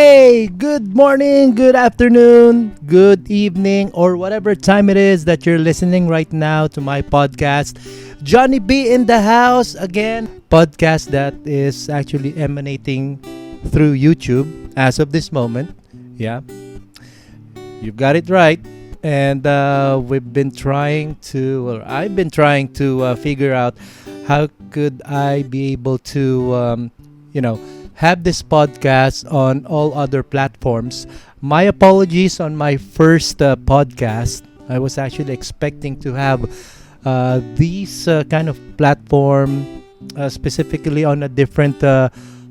Hey, good morning, good afternoon, good evening, or whatever time it is that you're listening right now to my podcast. Johnny B in the house again. Podcast that is actually emanating through YouTube as of this moment. Yeah, you've got it right. And we've been trying to, or I've been trying to figure out how could I be able to, have this podcast on all other platforms. My apologies on my first podcast. I was actually expecting to have these kind of platform specifically on a different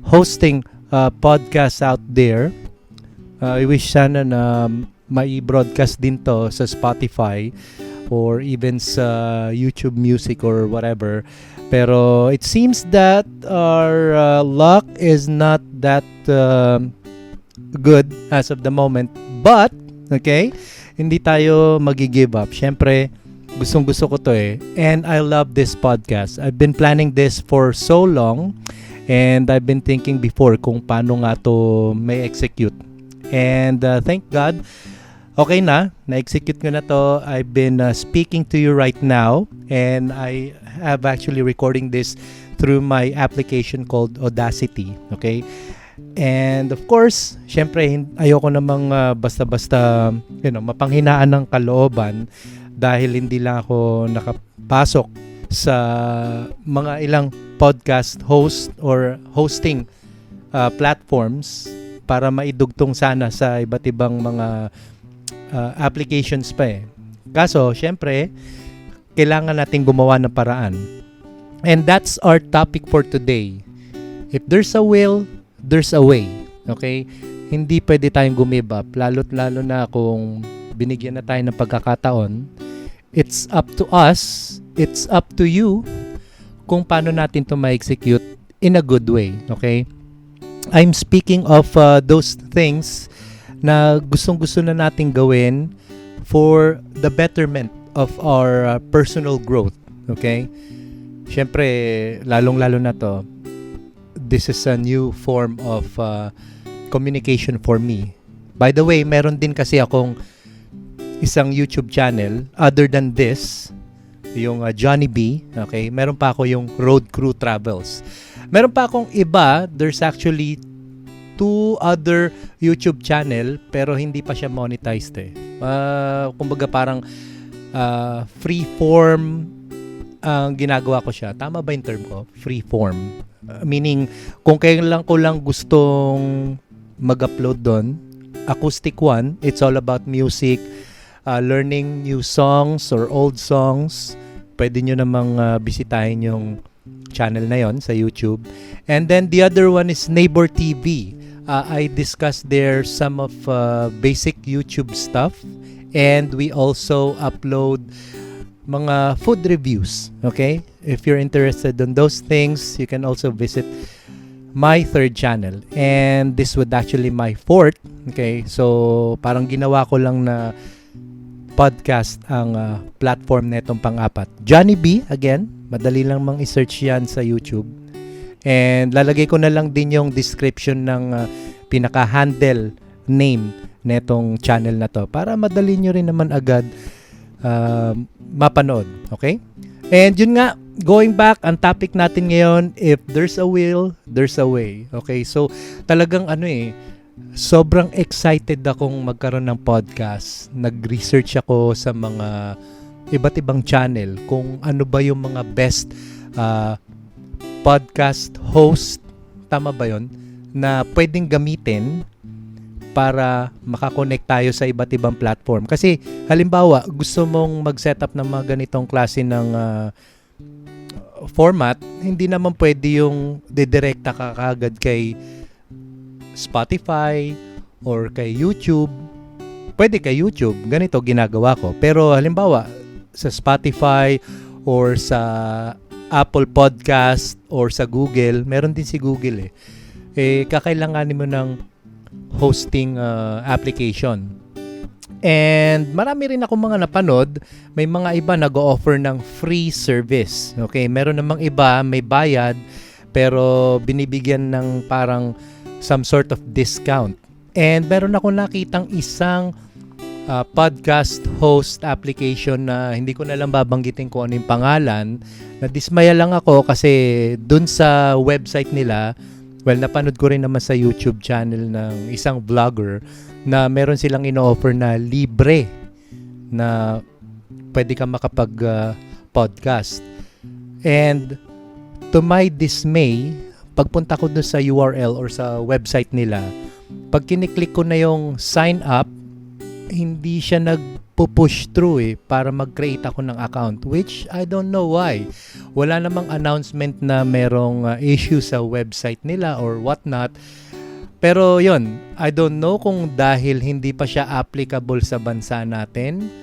hosting podcast out there. I wish sana na mai-broadcast din to sa Spotify or even sa YouTube Music or whatever. Pero it seems that our luck is not that good as of the moment. But, okay, hindi tayo magi-give up. Syempre, gustong-gusto ko to eh. And I love this podcast. I've been planning this for so long. And I've been thinking before kung paano nga to may execute. And thank God, okay na-execute ko na to. I've been speaking to you right now. And I have actually recording this through my application called Audacity. Okay? And of course, syempre, ayoko namang basta-basta, mapanghinaan ng kalooban dahil hindi lang ako nakapasok sa mga ilang podcast host or hosting platforms para maidugtong sana sa iba't ibang mga applications pa eh. Kaso, syempre, kailangan natin gumawa ng paraan. And that's our topic for today. If there's a will, there's a way. Okay? Hindi pwede tayong give up. Lalo na kung binigyan na tayo ng pagkakataon. It's up to us. It's up to you kung paano natin to ma-execute in a good way. Okay? I'm speaking of those things na gustong-gusto na nating gawin for the betterment of our personal growth. Okay? Siyempre, lalong-lalo na to, this is a new form of communication for me. By the way, meron din kasi akong isang YouTube channel other than this, yung Johnny B. Okay? Meron pa ako yung Road Crew Travels. Meron pa akong iba, there's actually 2 other YouTube channel pero hindi pa siya monetized eh. Kumbaga parang free form ang ginagawa ko siya. Tama ba yung term ko? Free form. Meaning, kung kailan ko lang gustong mag-upload doon, acoustic one, it's all about music, learning new songs or old songs. Pwede nyo namang bisitahin yung channel na yon sa YouTube. And then the other one is Neighbor TV. I discussed there some of basic YouTube stuff. And we also upload mga food reviews. Okay? If you're interested in those things, you can also visit my 3rd channel. And this would actually my 4th. Okay? So, parang ginawa ko lang na podcast ang platform netong pang-4. Johnny B, again, madali lang mang i-search yan sa YouTube. And lalagay ko na lang din yung description ng pinaka-handle name netong channel na to para madali nyo rin naman agad mapanood. Okay? And yun nga, going back, ang topic natin ngayon, if there's a will, there's a way. Okay? So, talagang sobrang excited akong magkaroon ng podcast. Nag-research ako sa mga iba't ibang channel kung ano ba yung mga best podcast host, tama ba yun, na pwedeng gamitin para makakonect tayo sa iba't ibang platform. Kasi halimbawa, gusto mong mag-setup ng mga ganitong klase ng format, hindi naman pwede yung didirekta ka kagad kay Spotify or kay YouTube. Pwede kay YouTube, ganito ginagawa ko. Pero halimbawa, sa Spotify or sa Apple Podcast or sa Google, meron din si Google kakailanganin mo ng hosting application. And marami rin ako mga napanood, may mga iba nag-o-offer ng free service. Okay, meron namang iba may bayad pero binibigyan ng parang some sort of discount. And meron ako nakitang isang podcast host application na hindi ko na lang babanggitin kung ano yung pangalan. Nadismaya lang ako kasi dun sa website nila, well, napanood ko rin naman sa YouTube channel ng isang vlogger na meron silang ino-offer na libre na pwede kang makapag-podcast. And to my dismay, pagpunta ko dun sa URL or sa website nila, pag kiniklik ko na yung sign up, hindi siya nagpo-push through para mag-create ako ng account, which I don't know why. Wala namang announcement na merong issue sa website nila or whatnot. Pero yon, I don't know kung dahil hindi pa siya applicable sa bansa natin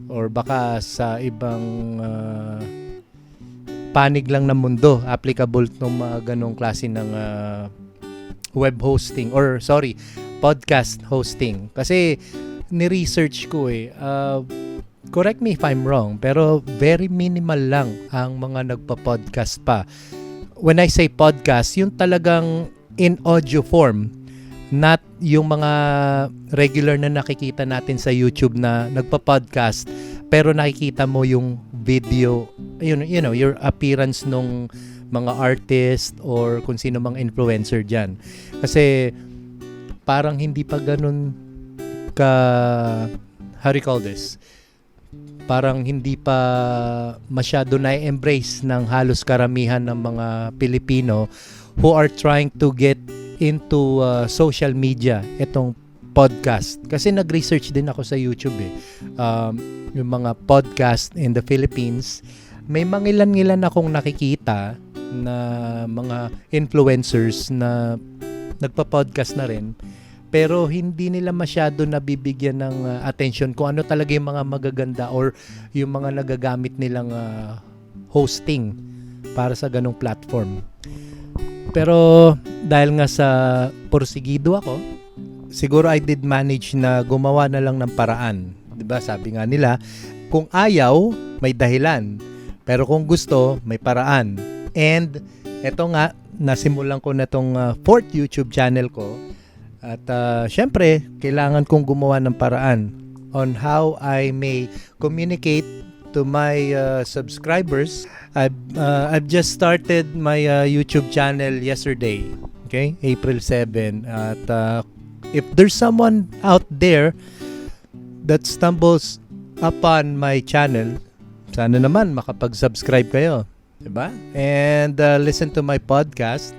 or baka sa ibang panig lang ng mundo applicable ng mga ganong klase ng web hosting or podcast hosting. Kasi ni-research ko correct me if I'm wrong, pero very minimal lang ang mga nagpa-podcast pa. When I say podcast, yung talagang in audio form, not yung mga regular na nakikita natin sa YouTube na nagpa-podcast pero nakikita mo yung video, you know, your appearance nung mga artist or kung sino mang influencer dyan. Kasi parang hindi pa ganun how do you call this? Parang hindi pa masyado na-embrace ng halos karamihan ng mga Pilipino who are trying to get into social media, itong podcast. Kasi nag-research din ako sa YouTube yung mga podcast in the Philippines. May mangilan-ngilan akong nakikita na mga influencers na nagpa-podcast na rin. Pero hindi nila masyado nabibigyan ng attention kung ano talaga yung mga magaganda or yung mga nagagamit nilang hosting para sa ganong platform. Pero dahil nga sa porsigido ako, siguro I did manage na gumawa na lang ng paraan. 'Di ba? Sabi nga nila, kung ayaw, may dahilan. Pero kung gusto, may paraan. And eto nga, nasimulan ko na tong 4th YouTube channel ko. At syempre, kailangan kong gumawa ng paraan on how I may communicate to my subscribers. I've just started my YouTube channel yesterday, okay, April 7. At if there's someone out there that stumbles upon my channel, sana naman makapag-subscribe kayo, diba? And listen to my podcast.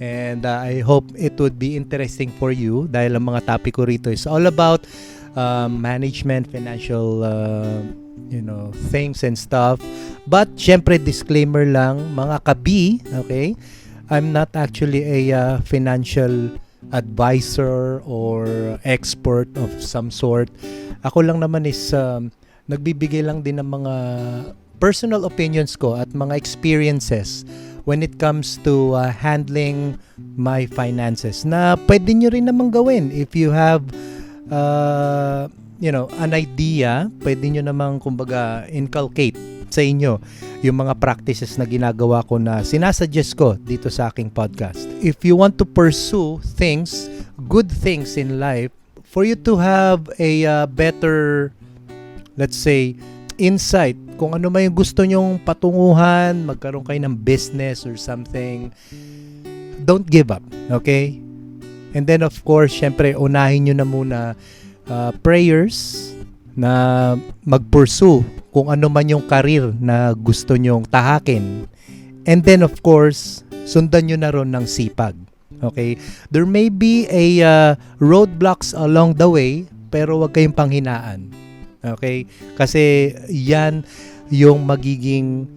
And I hope it would be interesting for you dahil ang mga topic ko rito is all about management, financial things and stuff. But syempre disclaimer lang, mga kabi, okay? I'm not actually a financial advisor or expert of some sort. Ako lang naman is nagbibigay lang din ng mga personal opinions ko at mga experiences when it comes to handling my finances na pwede nyo rin naman gawin. If you have an idea, pwede nyo naman kumbaga inculcate sa inyo yung mga practices na ginagawa ko na sinasuggest ko dito sa aking podcast. If you want to pursue things, good things in life, for you to have a better, let's say, insight kung ano may gusto nyong patunguhan, magkaroon kayo ng business or something, don't give up, okay? And then of course, syempre, unahin nyo na muna prayers na mag-pursue kung ano man yung career na gusto nyong tahakin. And then of course, sundan nyo na ron ng sipag, okay? There may be a roadblocks along the way, pero wag kayong panghinaan. Okay? Kasi yan yung magiging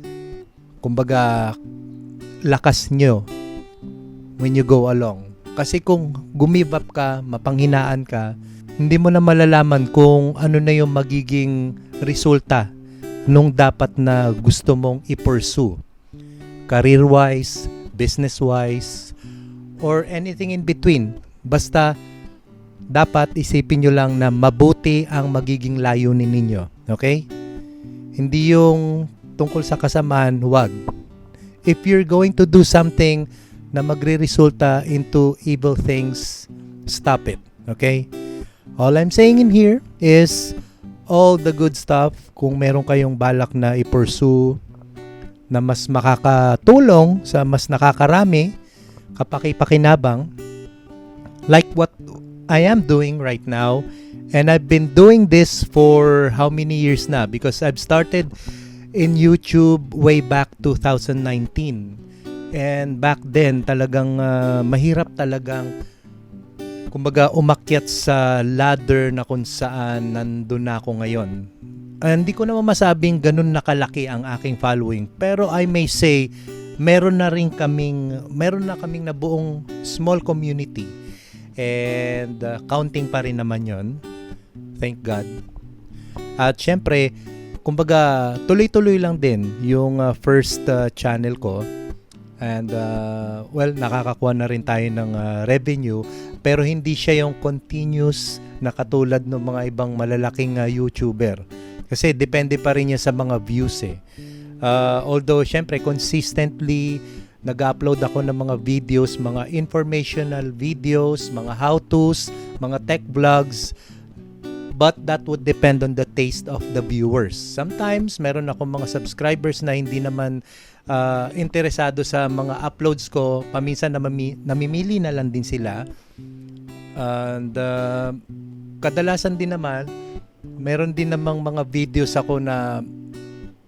kumbaga lakas nyo when you go along. Kasi kung gumive up ka, mapanghinaan ka, hindi mo na malalaman kung ano na yung magiging resulta nung dapat na gusto mong i-pursue. Career-wise, business-wise, or anything in between. Basta dapat isipin nyo lang na mabuti ang magiging layunin ninyo. Okay? Hindi yung tungkol sa kasamaan, wag. If you're going to do something na magre-resulta into evil things, stop it. Okay? All I'm saying in here is all the good stuff. Kung meron kayong balak na i-pursue na mas makakatulong sa mas nakakarami, kapaki-pakinabang, like what I am doing right now. And I've been doing this for how many years na? Because I've started in YouTube way back 2019. And back then, talagang mahirap talagang kumbaga umakyat sa ladder na kung saan nandun na ako ngayon. Hindi ko naman masabing ganun nakalaki ang aking following. Pero I may say, meron na kaming nabuong small community. And counting pa rin naman yon. Thank God. At syempre, kumbaga tuloy-tuloy lang din yung first channel ko. And nakakakuha na rin tayo ng revenue. Pero hindi siya yung continuous na katulad ng mga ibang malalaking YouTuber. Kasi depende pa rin yan sa mga views eh. Although syempre consistently nag-upload ako ng mga videos, mga informational videos, mga how-tos, mga tech vlogs. But that would depend on the taste of the viewers. Sometimes meron akong mga subscribers na hindi naman interesado sa mga uploads ko. Paminsan namimili na lang din sila. And kadalasan din naman meron din namang mga videos ako na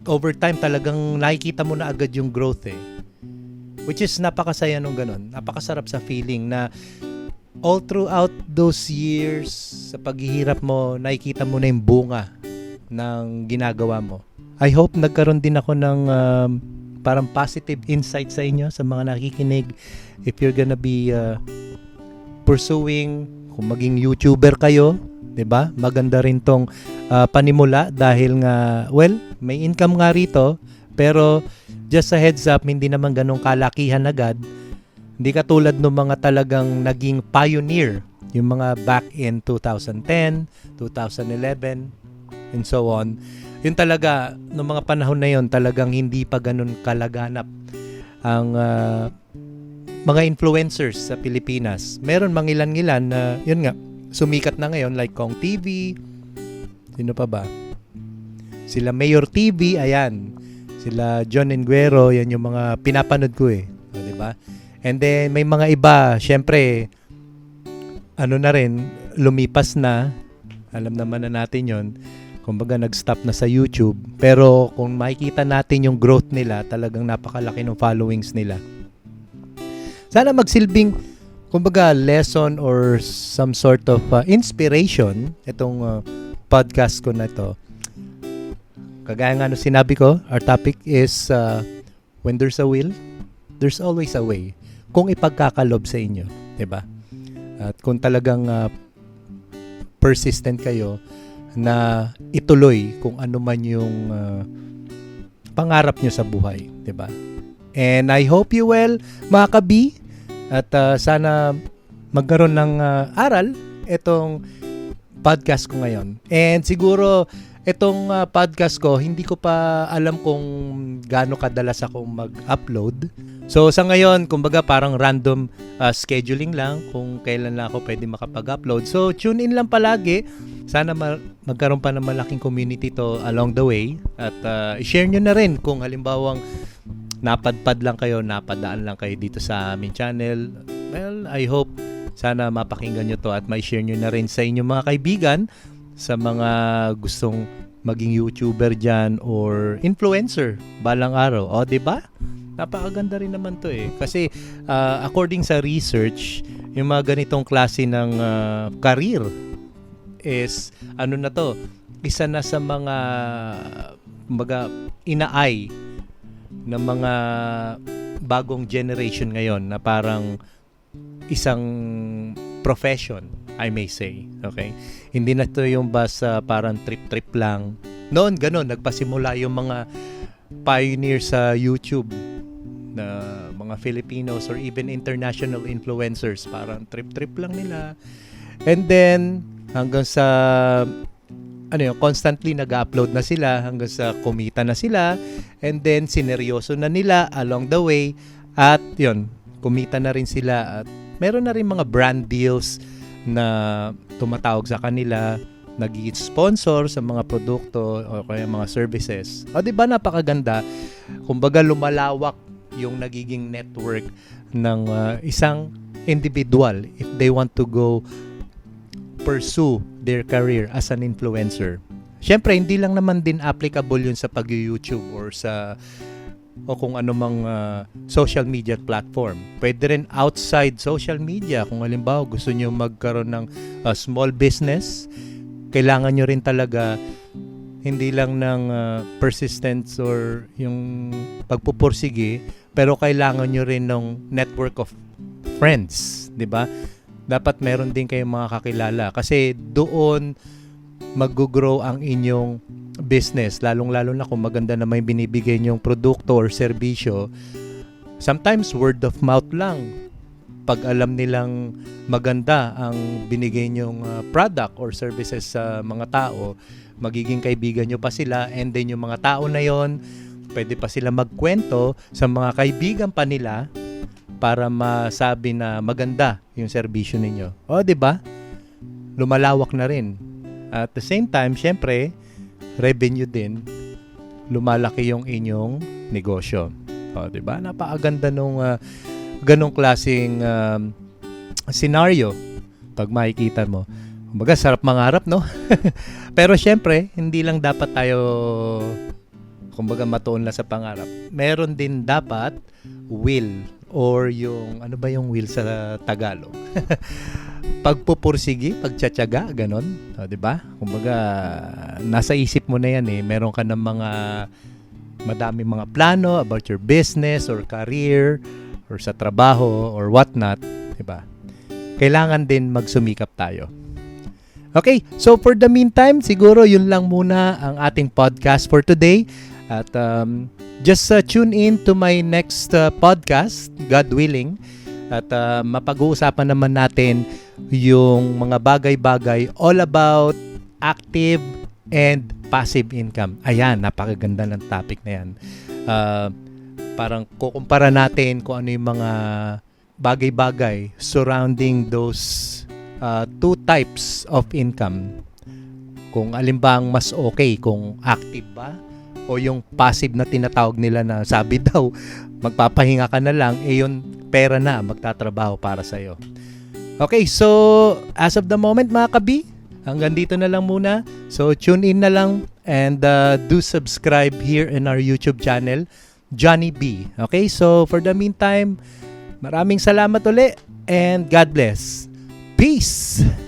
over time talagang nakikita mo na agad yung growth eh. Which is napakasaya nung ganun. Napakasarap sa feeling na all throughout those years sa paghihirap mo, nakikita mo na yung bunga ng ginagawa mo. I hope nagkaroon din ako ng parang positive insight sa inyo, sa mga nakikinig. If you're gonna be pursuing, kung maging YouTuber kayo, 'di ba? Maganda rin tong panimula dahil nga may income nga rito, pero just a heads up, hindi naman ganong kalakihan agad. Hindi katulad ng mga talagang naging pioneer, yung mga back in 2010, 2011, and so on. Yun talaga, noong mga panahon na yun, talagang hindi pa ganun kalaganap ang mga influencers sa Pilipinas. Meron mangilan-ngilan na, yun nga, sumikat na ngayon like Kong TV, sino pa ba? Sila Mayor TV, ayan. Sila John Enguero, yan yung mga pinapanood ko eh. O, diba? And then, may mga iba, syempre, na rin, lumipas na. Alam naman na natin yon. Kumbaga, nag-stop na sa YouTube. Pero, kung makikita natin yung growth nila, talagang napakalaki ng followings nila. Sana magsilbing, kumbaga, lesson or some sort of inspiration itong podcast ko na ito. Kagaya nga nung sinabi ko, our topic is when there's a will, there's always a way. Kung ipagkakalob sa inyo, 'di ba? At kung talagang persistent kayo na ituloy kung ano man yung pangarap nyo sa buhay, 'di ba? And I hope you well, mga kabi, at sana magkaroon ng aral itong podcast ko ngayon. And siguro itong podcast ko, hindi ko pa alam kung gaano kadalas akong mag-upload. So sa ngayon, kumbaga parang random scheduling lang kung kailan lang ako pwede makapag-upload. So tune in lang palagi. Sana magkaroon pa ng malaking community to along the way. At i-share nyo na rin kung halimbawang napadpad lang kayo, napadaan lang kayo dito sa aming channel. Well, I hope sana mapakinggan nyo to at may share nyo na rin sa inyong mga kaibigan, sa mga gustong maging YouTuber dyan or influencer balang araw. O, diba? Napakaganda rin naman to eh. Kasi according sa research, yung mga ganitong klase ng career is, na to, isa na sa mga inaay ng mga bagong generation ngayon na parang isang profession, I may say. Okay? Hindi na to yung basta parang trip-trip lang. Noon, ganun, nagpasimula yung mga pioneer sa YouTube na mga Filipinos or even international influencers. Parang trip-trip lang nila. And then, hanggang sa constantly nag-upload na sila hanggang sa kumita na sila. And then, sineryoso na nila along the way. At yun, kumita na rin sila at meron na rin mga brand deals na tumatawag sa kanila, nag-sponsor sa mga produkto o kaya mga services. O di ba napakaganda? Kumbaga lumalawak yung nagiging network ng isang individual if they want to go pursue their career as an influencer. Siyempre, hindi lang naman din applicable yun sa pag-YouTube or sa o kung anumang social media platform. Pwede rin outside social media. Kung halimbawa gusto nyo magkaroon ng small business, kailangan nyo rin talaga hindi lang ng persistence or yung pagpupursige, pero kailangan nyo rin ng network of friends, di ba? Dapat meron din kayong mga kakilala kasi doon mag-grow ang inyong business, lalong-lalo na kung maganda na may binibigay nyong produkto or serbisyo. Sometimes word of mouth lang. Pag alam nilang maganda ang binigay nyong product or services sa mga tao, magiging kaibigan nyo pa sila, and then yung mga tao na yon, pwede pa sila magkwento sa mga kaibigan pa nila para masabi na maganda yung serbisyo ninyo. O, di ba? Lumalawak na rin. At the same time, syempre, revenue din, lumalaki yung inyong negosyo. O, di ba? Napakaganda nung ganong klaseng scenario pag makikita mo. Kumbaga, sarap mangarap, no? Pero syempre, hindi lang dapat tayo kumbaga matuon lang sa pangarap. Meron din dapat will or yung, ano ba yung will sa Tagalog? Pagpupursigi, pagtsatsaga, ganon. O, diba? Kumbaga, nasa isip mo na yan eh. Meron ka ng madami mga plano about your business or career or sa trabaho or whatnot. Diba? Kailangan din magsumikap tayo. Okay, so for the meantime, siguro yun lang muna ang ating podcast for today. At just tune in to my next podcast, God willing. At mapag-uusapan naman natin yung mga bagay-bagay all about active and passive income. Ayan, napakaganda ng topic na yan. Parang kukumpara natin kung ano yung mga bagay-bagay surrounding those two types of income. Kung alin ba ang mas okay, kung active ba o yung passive na tinatawag nila na sabi daw magpapahinga ka na lang, yun pera na magtatrabaho para sa'yo. Okay, so as of the moment mga kabi, hanggang dito na lang muna. So tune in na lang and do subscribe here in our YouTube channel, Johnny B. Okay, so for the meantime, maraming salamat uli and God bless. Peace!